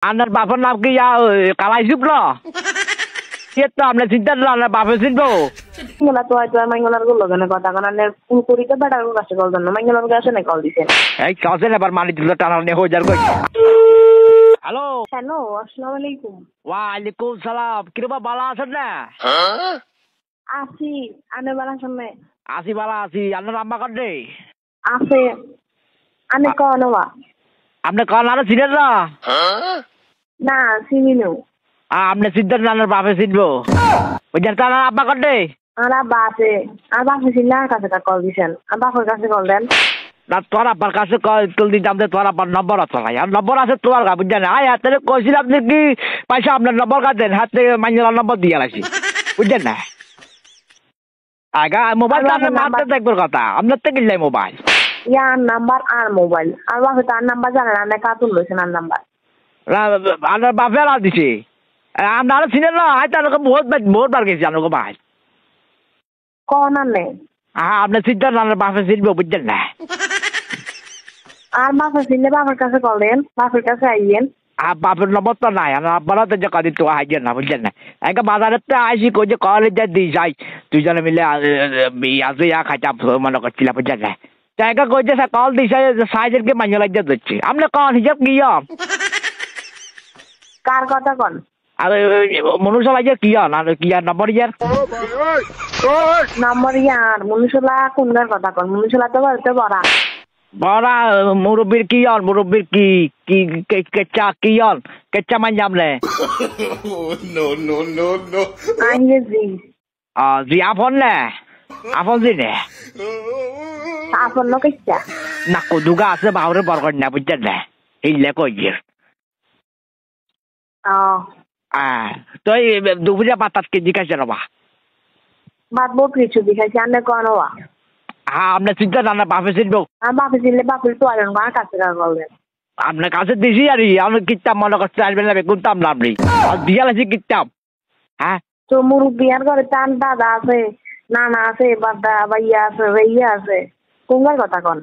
আপনার বাপের নাম কি কালাই শুক্ল সে তো আপনার চিন্তা আপনার বাপে চিনবো মাইঙ্গলা তো হয়তো মাইঙ্গলার গুলো কেন কথা কারণ ফোন করিতে বেটার কাছে কল দেন না মাইঙ্গলার কাছে না কল দিছেন এই কাছে এবার মানি দিল টানা নিয়ে হয়ে যার কই হ্যালো হ্যালো আসসালামু আলাইকুম ওয়ালাইকুম সালাম কিরবা বালা আছেন না আছি আনে বালা সামনে আসি বালা আছি আপনার আম্মা কাটে আছে আনে কনবা আপনি কন আরো চিনেন না না চিনিনো আপনি চিন্তার নানার বাপে চিনবো বুঝছেন তার আব্বা কাটে আর আব্বা আছে আর বাপে চিনলে আর কাছে কল দিছেন আর বাপের কাছে কল দেন না তোর আব্বার কাছে কল দিতাম যে তোর আব্বার নম্বর আছে ভাই আর নম্বর আছে তোমার গা বুঝছেন আয় হাতে কইছিলাম যে কি পয়সা আপনার নম্বর কাট দেন হাতে মাইনার নম্বর দিয়ে রাখছি বুঝছেন না আগা মোবাইল আপনার মারতে দেখবার কথা আপনার থেকে যাই মোবাইল ইয়ার নাম্বার আর মোবাইল আর বাপে তার নাম্বার জানেন না কাতুন লইছেন আর নাম্বার আপনার বাপের আর দিছে আপনারা চিনেন না হয়তো আমাকে বহুত বার গেছি আমাকে ভাই কন আর নেই আপনার চিন্তা না বাপে চিনবো বুঝছেন না আর বাপে চিনলে বাপের কাছে কল দেন বাপের কাছে আইয়েন বাপের নম্বর তো নাই আপনারা তো যে কদিন তো আইছেন না বুঝছেন না একটা বাজারের তো আইসি কই যে কলেজে দিই যাই দুজনে মিলে আজ খাইতাম মনে করছিলাম বুঝছেন না জায়গা কই যে কল দিছে সাইজের কে মাইনে লাগিয়ে দিচ্ছে আপনি কন হিসাব কি কার কথা কন আর মনুষ্য লাগে কি আর কি আর নম্বর ইয়ার নম্বর ইয়ার মনুষ্যলা কোনটার কথা কন মনুষ্যলা তো বলতে বড়া বড়া মুরব্বীর কি আর মুরব্বীর কি কি কেচ্চা কি আর কেচ্চা মান যাবলে নো আইয়ে জি আপন না আপন জি নে আপন নো কেচ্চা না দুগা আছে বাউরে বরকর না বুঝছেন না এইলে কই তো দুপুরে পাতাত কেজি খাইছে রবা বাদ বহুত কিছু দিখাইছি আনে কনবা হ্যাঁ আপনার চিন্তা না বাপে চিনবো আর বাপে চিনলে বাপের তো আরেন কার কাছে বলবেন আপনার কাছে দিছি আর আমি কিতাব মনে করতে আসবেন না বেগুনতাম না আপনি দিয়া লাগছি কিতাব হ্যাঁ তো মুরব্বী আর ঘরে চান দাদা আছে নানা আছে বাদা ভাইয়া আছে ভাইয়া আছে কোনটার কথা কন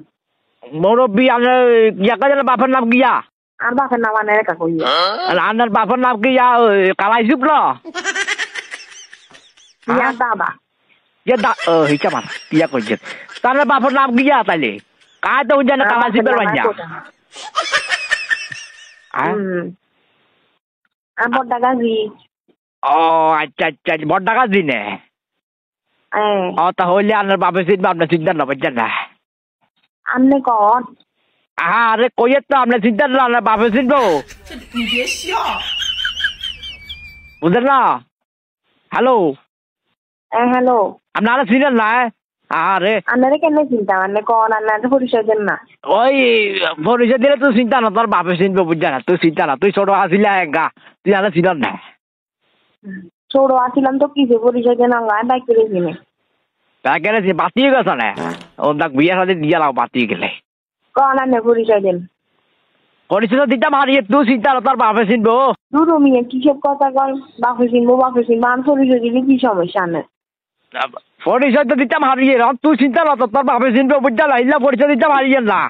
মুরব্বী আপনার ইয়া কাজে বাপের নাম গিয়া আর বাপের নাম আনে রেখা কইয়া আপনার বাপের নাম কি কালাই শুক্ল ইয়ার দাদা হিচা মার ইয়া কইছে তাহলে বাপের নাম গিয়া তাইলে কায় তো জানে কালাই শুক্ল বাঞ্জা আর বড় গাজি ও আচ্ছা আচ্ছা বড় গাজি নে তাহলে আপনার বাপে চিনবে আপনার চিন্তা না বুঝছেন না আমনে কন আরে কইয়ে তো আপনার চিন্তা না আপনার বাপে চিনবো বুঝলেন না হ্যালো হ্যালো আপনারা চিনেন না আরে আপনারা কেন চিন্তা মানে কন আপনারা পরিচয় দেন না ওই পরিচয় দিলে তুই চিন্তা না তোর বাপে চিনবো বুঝছে না তুই চিন্তা না তুই ছোট আসিলে গা তুই আরে চিনন না ছোট আসিলাম তো কি যে পরিচয় দেন গায়ে বাইক করে কিনে তাই কেন বাতিয়ে গেছ না ও দেখ বিয়ে সাথে দিয়ে লাও বাতিয়ে গেলে কন আনে পরিচয় দেন পরিচয় দিতাম হারিয়ে তুই চিন্তা না তোর বাপে চিনবো দুটো মিয়া কি সব কথা কন বাপে চিনবো আমি পরিচয় দিলে কি সমস্যা নেই পরিচয় তো দিতাম হারিয়ে তুই চিন্তা না তোর বাপে চিনবো বুঝতে না ইল্লা পরিচয় দিতাম হারিয়ে না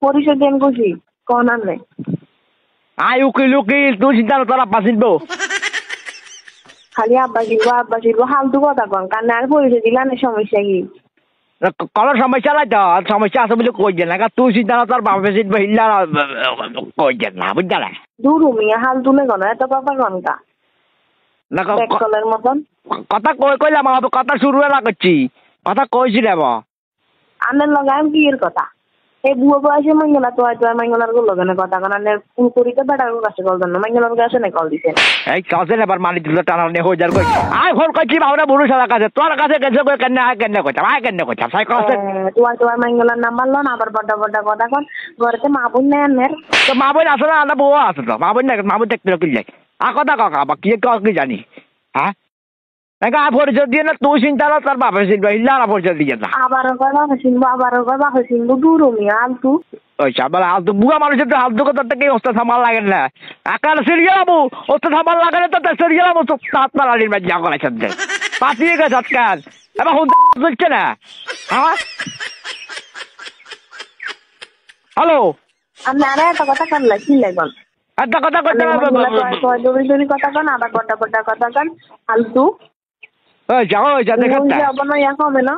পরিচয় দেন খুশি কন আনে আয় উকিল উকিল তুই চিন্তা না তোর আব্বা চিনবো খালি আব্বা চিনবো হালতু কথা কন কারণ আর পরিচয় দিলে আনে সমস্যা কি কোনো সমস্যা নাই তো সমস্যা আছে বলে কই না তুই চিন্তা না তোর বাপে চিনবো ইল্লা কই না বুঝতে না দূর মিয়া হালতু নে কন এত কথা কন কা না কলের মতন কথা কইলাম কথা শুরু না করছি কথা কইছি রে আনের লগাম কি এর কথা এই বুয়ো বয়সে মাইঙ্গলা তো হয়তো মাইঙ্গলার গুলো কেন কথা কারণ আনের ফোন করিতে বেটার কাছে কল দেন না মাইঙ্গলার কাছে না কল দিছেন এই কাছে এবার মানি দিল টানা নিয়ে হয়ে যার কই আয় ফোন করছি ভাবনা বুড়ো সারা কাছে তোর কাছে গেছে কই কেন আয় কেন কইতাম আয় কেন কইতাম সাই কাছে তোমার মাইঙ্গলার নাম্বার লন আবার বড় কথা কন ঘরেতে মা বোন নেন তো মা বোন আসলে না বউ আছে তো মা বোন না মা বোন দেখতে কিনলে কথা কাকা বা কি কি জানি হ্যাঁ দেখা পরিচয় দিয়ে না তুই চিন্তা না তোর বাপে চিনবো ইল্লা পরিচয় দিয়ে না আবারও বাপে চিনবো দূর মিয়া আলতু ওই আবার আলতু বুয়া মানুষের তো আলতু কথা থেকে ওস্তাদ সামাল লাগে না আকার সির গেলাম ওস্তাদ সামাল লাগে না তো সির গেলাম তো হাত মারালির মাঝে আগলা সাথে পাতিয়ে গেছে আজকাল এবার চলছে না হ্যাঁ হ্যালো আপনারা এত কথা কান লাগি লাগন একটা কথা কইতে তোর কথা কন আবার বড় বড় কথা কন ফালতু ওই যাও যা দেখাতে যাব না ইয়া হবে না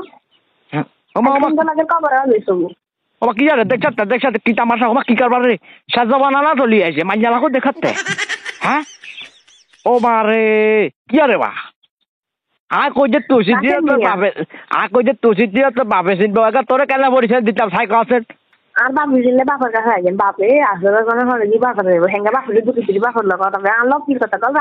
ওমা ওমা কোন লাগে খবর আছে সব ওমা কি জানে দেখছাতে কি তামাশা ওমা কি করবার রে সাজবানা না চলি আইছে মাইয়ালাকো দেখাতে হ্যাঁ ও মারে কি আরে বা কই যে তুসি দিয়ে তোর বাপে কই যে তুসি দিয়ে তোর বাপে চিনবো তোরে কেন পরিচয় দিতাম সাইকেল আছে আর বাপ দিলে বাপের কাছে আইছেন বাপে আসলে কোনো হলে কি বাপের হেঙ্গা বাপের দুটি বাপের লোক তবে আনলো কি কথা কল